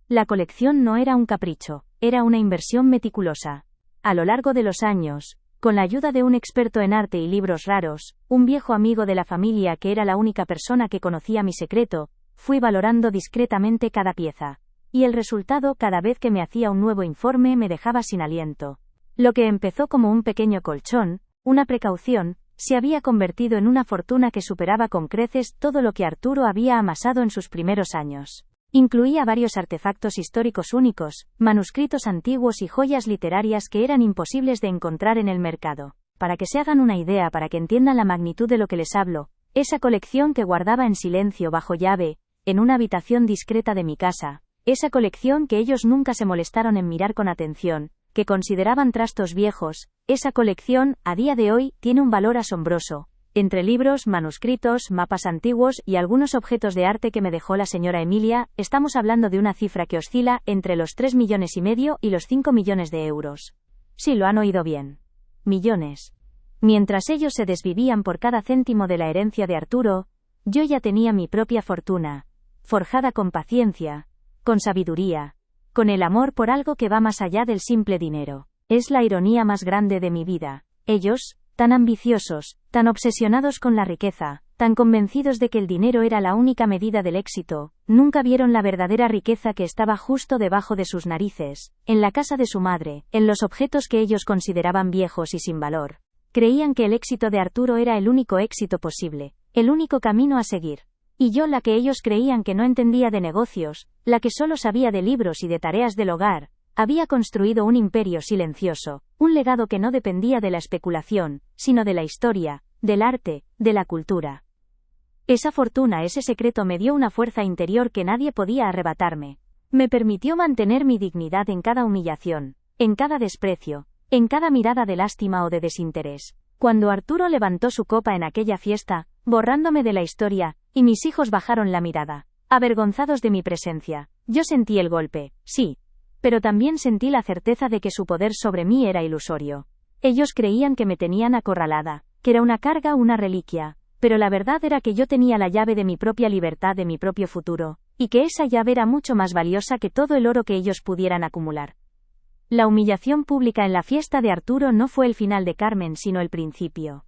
A: La colección no era un capricho, era una inversión meticulosa. A lo largo de los años, con la ayuda de un experto en arte y libros raros, un viejo amigo de la familia que era la única persona que conocía mi secreto, fui valorando discretamente cada pieza. Y el resultado, cada vez que me hacía un nuevo informe, me dejaba sin aliento. Lo que empezó como un pequeño colchón, una precaución, se había convertido en una fortuna que superaba con creces todo lo que Arturo había amasado en sus primeros años. Incluía varios artefactos históricos únicos, manuscritos antiguos y joyas literarias que eran imposibles de encontrar en el mercado. para que se hagan una idea, para que entiendan la magnitud de lo que les hablo, esa colección que guardaba en silencio bajo llave, en una habitación discreta de mi casa, esa colección que ellos nunca se molestaron en mirar con atención, que consideraban trastos viejos, esa colección, a día de hoy, tiene un valor asombroso. Entre libros, manuscritos, mapas antiguos y algunos objetos de arte que me dejó la señora Emilia, estamos hablando de una cifra que oscila entre los 3,5 millones y los 5 millones de euros. Sí, lo han oído bien. Millones. Mientras ellos se desvivían por cada céntimo de la herencia de Arturo, yo ya tenía mi propia fortuna, forjada con paciencia, con sabiduría, con el amor por algo que va más allá del simple dinero. Es la ironía más grande de mi vida. Ellos, tan ambiciosos, tan obsesionados con la riqueza, tan convencidos de que el dinero era la única medida del éxito, nunca vieron la verdadera riqueza que estaba justo debajo de sus narices, en la casa de su madre, en los objetos que ellos consideraban viejos y sin valor. Creían que el éxito de Arturo era el único éxito posible, el único camino a seguir. Y yo, la que ellos creían que no entendía de negocios, la que solo sabía de libros y de tareas del hogar, había construido un imperio silencioso, un legado que no dependía de la especulación, sino de la historia, del arte, de la cultura. Esa fortuna, ese secreto me dio una fuerza interior que nadie podía arrebatarme. Me permitió mantener mi dignidad en cada humillación, en cada desprecio, en cada mirada de lástima o de desinterés. Cuando Arturo levantó su copa en aquella fiesta, borrándome de la historia, y mis hijos bajaron la mirada, avergonzados de mi presencia, yo sentí el golpe, sí. Pero también sentí la certeza de que su poder sobre mí era ilusorio. Ellos creían que me tenían acorralada, que era una carga o una reliquia, pero la verdad era que yo tenía la llave de mi propia libertad, de mi propio futuro, y que esa llave era mucho más valiosa que todo el oro que ellos pudieran acumular. La humillación pública en la fiesta de Arturo no fue el final de Carmen, sino el principio.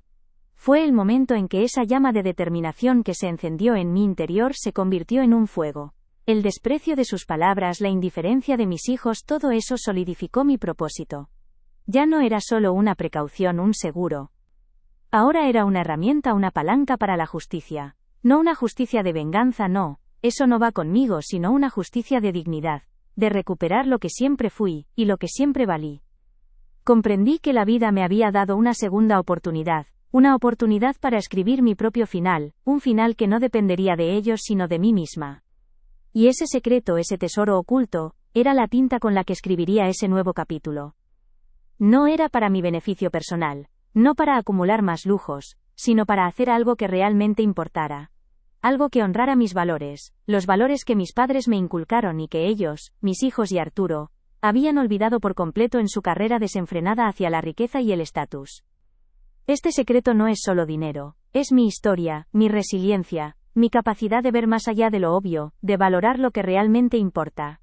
A: Fue el momento en que esa llama de determinación que se encendió en mi interior se convirtió en un fuego. El desprecio de sus palabras, la indiferencia de mis hijos, todo eso solidificó mi propósito. Ya no era solo una precaución, un seguro. Ahora era una herramienta, una palanca para la justicia. No una justicia de venganza, no, eso no va conmigo, sino una justicia de dignidad, de recuperar lo que siempre fui, y lo que siempre valí. Comprendí que la vida me había dado una segunda oportunidad, una oportunidad para escribir mi propio final, un final que no dependería de ellos sino de mí misma. Y ese secreto, ese tesoro oculto, era la tinta con la que escribiría ese nuevo capítulo. No era para mi beneficio personal, no para acumular más lujos, sino para hacer algo que realmente importara. Algo que honrara mis valores, los valores que mis padres me inculcaron y que ellos, mis hijos y Arturo, habían olvidado por completo en su carrera desenfrenada hacia la riqueza y el estatus. Este secreto no es solo dinero, es mi historia, mi resiliencia, mi capacidad de ver más allá de lo obvio, de valorar lo que realmente importa.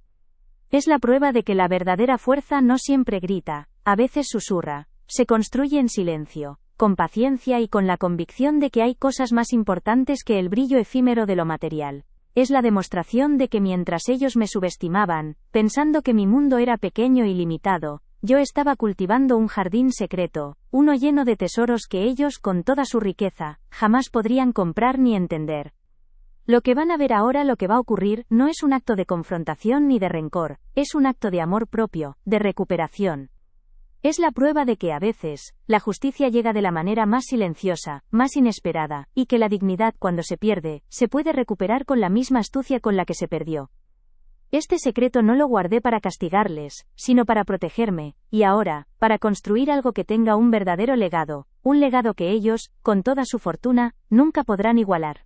A: Es la prueba de que la verdadera fuerza no siempre grita, a veces susurra, se construye en silencio, con paciencia y con la convicción de que hay cosas más importantes que el brillo efímero de lo material. Es la demostración de que mientras ellos me subestimaban, pensando que mi mundo era pequeño y limitado, yo estaba cultivando un jardín secreto, uno lleno de tesoros que ellos, con toda su riqueza, jamás podrían comprar ni entender. Lo que van a ver ahora, lo que va a ocurrir, no es un acto de confrontación ni de rencor, es un acto de amor propio, de recuperación. Es la prueba de que a veces, la justicia llega de la manera más silenciosa, más inesperada, y que la dignidad, cuando se pierde, se puede recuperar con la misma astucia con la que se perdió. Este secreto no lo guardé para castigarles, sino para protegerme, y ahora, para construir algo que tenga un verdadero legado, un legado que ellos, con toda su fortuna, nunca podrán igualar.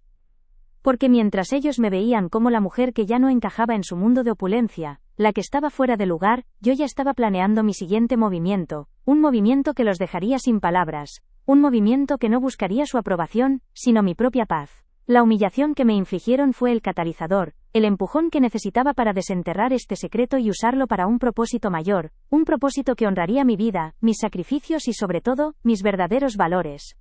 A: Porque mientras ellos me veían como la mujer que ya no encajaba en su mundo de opulencia, la que estaba fuera de lugar, yo ya estaba planeando mi siguiente movimiento, un movimiento que los dejaría sin palabras, un movimiento que no buscaría su aprobación, sino mi propia paz. La humillación que me infligieron fue el catalizador, el empujón que necesitaba para desenterrar este secreto y usarlo para un propósito mayor, un propósito que honraría mi vida, mis sacrificios y sobre todo, mis verdaderos valores.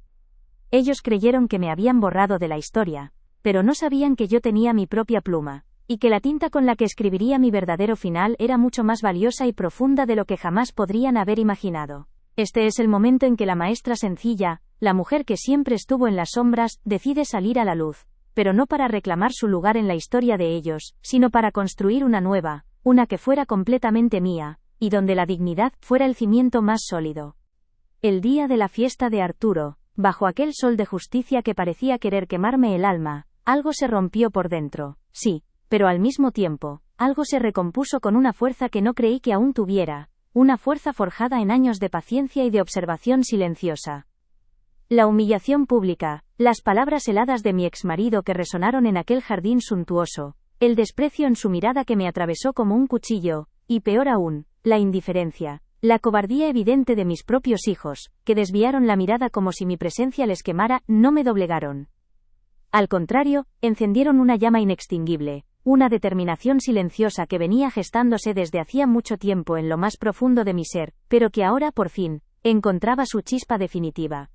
A: Ellos creyeron que me habían borrado de la historia, pero no sabían que yo tenía mi propia pluma, y que la tinta con la que escribiría mi verdadero final era mucho más valiosa y profunda de lo que jamás podrían haber imaginado. Este es el momento en que la maestra sencilla, la mujer que siempre estuvo en las sombras, decide salir a la luz, pero no para reclamar su lugar en la historia de ellos, sino para construir una nueva, una que fuera completamente mía, y donde la dignidad fuera el cimiento más sólido. El día de la fiesta de Arturo, bajo aquel sol de justicia que parecía querer quemarme el alma, algo se rompió por dentro, sí, pero al mismo tiempo, algo se recompuso con una fuerza que no creí que aún tuviera, una fuerza forjada en años de paciencia y de observación silenciosa. La humillación pública, las palabras heladas de mi exmarido que resonaron en aquel jardín suntuoso, el desprecio en su mirada que me atravesó como un cuchillo, y peor aún, la indiferencia, la cobardía evidente de mis propios hijos, que desviaron la mirada como si mi presencia les quemara, no me doblegaron. Al contrario, encendieron una llama inextinguible, una determinación silenciosa que venía gestándose desde hacía mucho tiempo en lo más profundo de mi ser, pero que ahora, por fin, encontraba su chispa definitiva.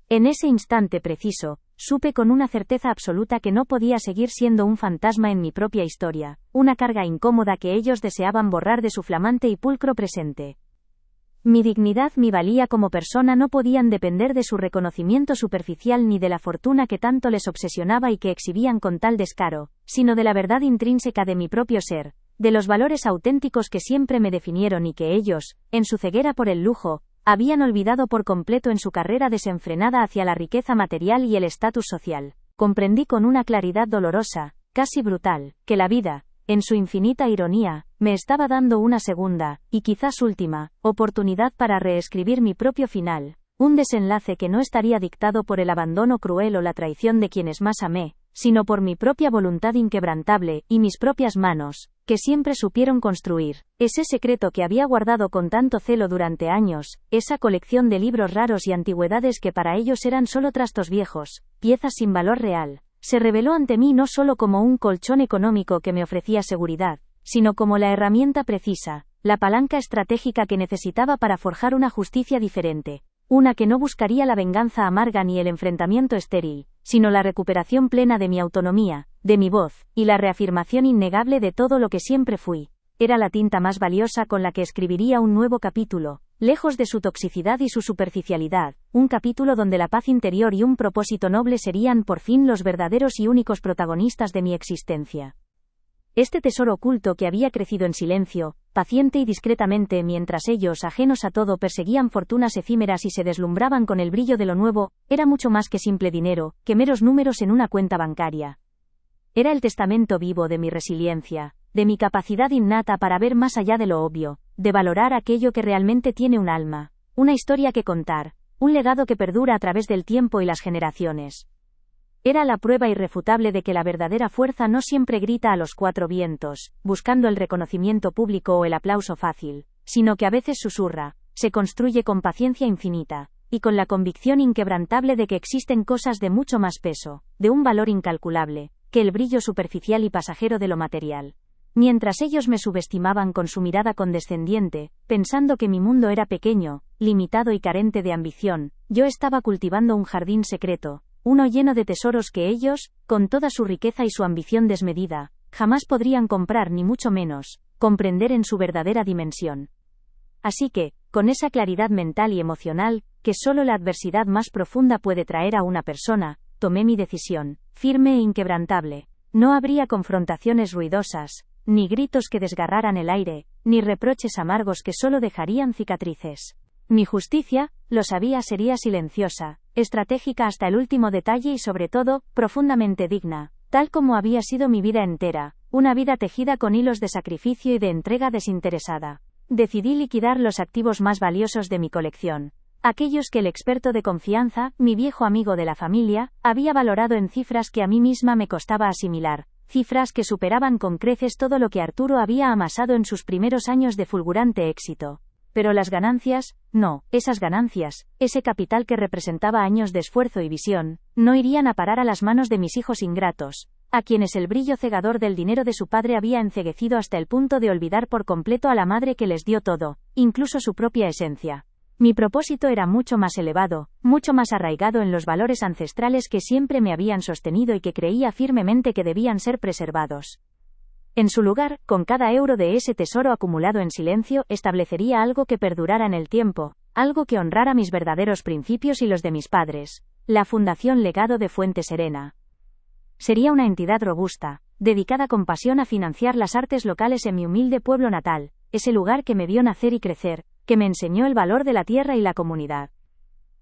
A: En ese instante preciso, supe con una certeza absoluta que no podía seguir siendo un fantasma en mi propia historia, una carga incómoda que ellos deseaban borrar de su flamante y pulcro presente. Mi dignidad, mi valía como persona no podían depender de su reconocimiento superficial ni de la fortuna que tanto les obsesionaba y que exhibían con tal descaro, sino de la verdad intrínseca de mi propio ser, de los valores auténticos que siempre me definieron y que ellos, en su ceguera por el lujo, habían olvidado por completo en su carrera desenfrenada hacia la riqueza material y el estatus social. Comprendí con una claridad dolorosa, casi brutal, que la vida, en su infinita ironía, me estaba dando una segunda, y quizás última, oportunidad para reescribir mi propio final, un desenlace que no estaría dictado por el abandono cruel o la traición de quienes más amé, sino por mi propia voluntad inquebrantable, y mis propias manos, que siempre supieron construir, ese secreto que había guardado con tanto celo durante años, esa colección de libros raros y antigüedades que para ellos eran solo trastos viejos, piezas sin valor real. Se reveló ante mí no solo como un colchón económico que me ofrecía seguridad, sino como la herramienta precisa, la palanca estratégica que necesitaba para forjar una justicia diferente, una que no buscaría la venganza amarga ni el enfrentamiento estéril, sino la recuperación plena de mi autonomía, de mi voz, y la reafirmación innegable de todo lo que siempre fui. Era la tinta más valiosa con la que escribiría un nuevo capítulo, lejos de su toxicidad y su superficialidad, un capítulo donde la paz interior y un propósito noble serían por fin los verdaderos y únicos protagonistas de mi existencia. Este tesoro oculto que había crecido en silencio, paciente y discretamente mientras ellos, ajenos a todo, perseguían fortunas efímeras y se deslumbraban con el brillo de lo nuevo, era mucho más que simple dinero, que meros números en una cuenta bancaria. Era el testamento vivo de mi resiliencia, de mi capacidad innata para ver más allá de lo obvio, de valorar aquello que realmente tiene un alma, una historia que contar, un legado que perdura a través del tiempo y las generaciones. Era la prueba irrefutable de que la verdadera fuerza no siempre grita a los cuatro vientos, buscando el reconocimiento público o el aplauso fácil, sino que a veces susurra, se construye con paciencia infinita, y con la convicción inquebrantable de que existen cosas de mucho más peso, de un valor incalculable, que el brillo superficial y pasajero de lo material. Mientras ellos me subestimaban con su mirada condescendiente, pensando que mi mundo era pequeño, limitado y carente de ambición, yo estaba cultivando un jardín secreto, uno lleno de tesoros que ellos, con toda su riqueza y su ambición desmedida, jamás podrían comprar ni mucho menos, comprender en su verdadera dimensión. Así que, con esa claridad mental y emocional, que solo la adversidad más profunda puede traer a una persona, tomé mi decisión, firme e inquebrantable. No habría confrontaciones ruidosas, ni gritos que desgarraran el aire, ni reproches amargos que solo dejarían cicatrices. Mi justicia, lo sabía, sería silenciosa, estratégica hasta el último detalle y sobre todo, profundamente digna, tal como había sido mi vida entera, una vida tejida con hilos de sacrificio y de entrega desinteresada. Decidí liquidar los activos más valiosos de mi colección, aquellos que el experto de confianza, mi viejo amigo de la familia, había valorado en cifras que a mí misma me costaba asimilar, cifras que superaban con creces todo lo que Arturo había amasado en sus primeros años de fulgurante éxito. Pero las ganancias, no, esas ganancias, ese capital que representaba años de esfuerzo y visión, no irían a parar a las manos de mis hijos ingratos, a quienes el brillo cegador del dinero de su padre había enceguecido hasta el punto de olvidar por completo a la madre que les dio todo, incluso su propia esencia. Mi propósito era mucho más elevado, mucho más arraigado en los valores ancestrales que siempre me habían sostenido y que creía firmemente que debían ser preservados. En su lugar, con cada euro de ese tesoro acumulado en silencio, establecería algo que perdurara en el tiempo, algo que honrara mis verdaderos principios y los de mis padres, la Fundación Legado de Fuente Serena. Sería una entidad robusta, dedicada con pasión a financiar las artes locales en mi humilde pueblo natal, ese lugar que me vio nacer y crecer, que me enseñó el valor de la tierra y la comunidad.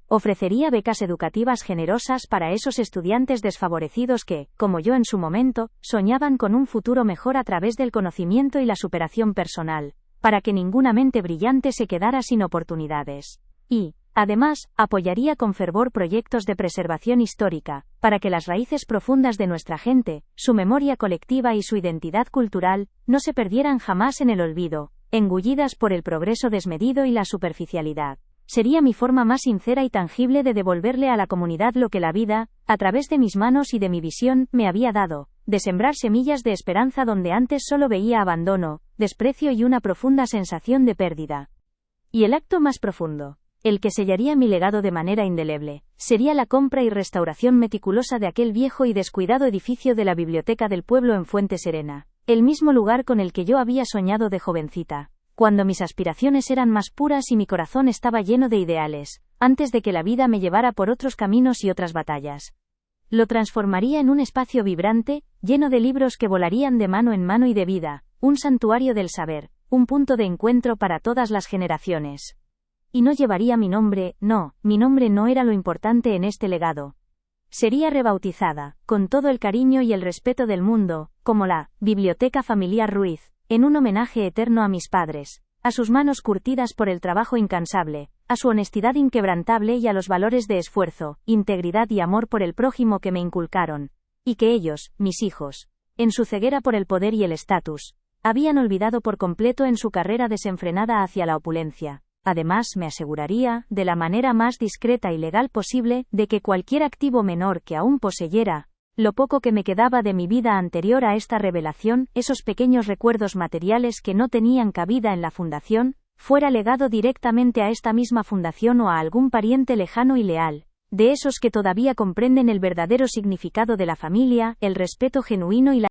A: Ofrecería becas educativas generosas para esos estudiantes desfavorecidos que, como yo en su momento, soñaban con un futuro mejor a través del conocimiento y la superación personal, para que ninguna mente brillante se quedara sin oportunidades. Y, además, apoyaría con fervor proyectos de preservación histórica, para que las raíces profundas de nuestra gente, su memoria colectiva y su identidad cultural, no se perdieran jamás en el olvido, engullidas por el progreso desmedido y la superficialidad. Sería mi forma más sincera y tangible de devolverle a la comunidad lo que la vida, a través de mis manos y de mi visión, me había dado, de sembrar semillas de esperanza donde antes solo veía abandono, desprecio y una profunda sensación de pérdida. Y el acto más profundo, el que sellaría mi legado de manera indeleble, sería la compra y restauración meticulosa de aquel viejo y descuidado edificio de la Biblioteca del Pueblo en Fuente Serena, el mismo lugar con el que yo había soñado de jovencita, cuando mis aspiraciones eran más puras y mi corazón estaba lleno de ideales, antes de que la vida me llevara por otros caminos y otras batallas. Lo transformaría en un espacio vibrante, lleno de libros que volarían de mano en mano y de vida, un santuario del saber, un punto de encuentro para todas las generaciones. Y no llevaría mi nombre no era lo importante en este legado. Sería rebautizada, con todo el cariño y el respeto del mundo, como la Biblioteca Familiar Ruiz, en un homenaje eterno a mis padres, a sus manos curtidas por el trabajo incansable, a su honestidad inquebrantable y a los valores de esfuerzo, integridad y amor por el prójimo que me inculcaron, y que ellos, mis hijos, en su ceguera por el poder y el estatus, habían olvidado por completo en su carrera desenfrenada hacia la opulencia. Además, me aseguraría, de la manera más discreta y legal posible, de que cualquier activo menor que aún poseyera, lo poco que me quedaba de mi vida anterior a esta revelación, esos pequeños recuerdos materiales que no tenían cabida en la fundación, fuera legado directamente a esta misma fundación o a algún pariente lejano y leal, de esos que todavía comprenden el verdadero significado de la familia, el respeto genuino y la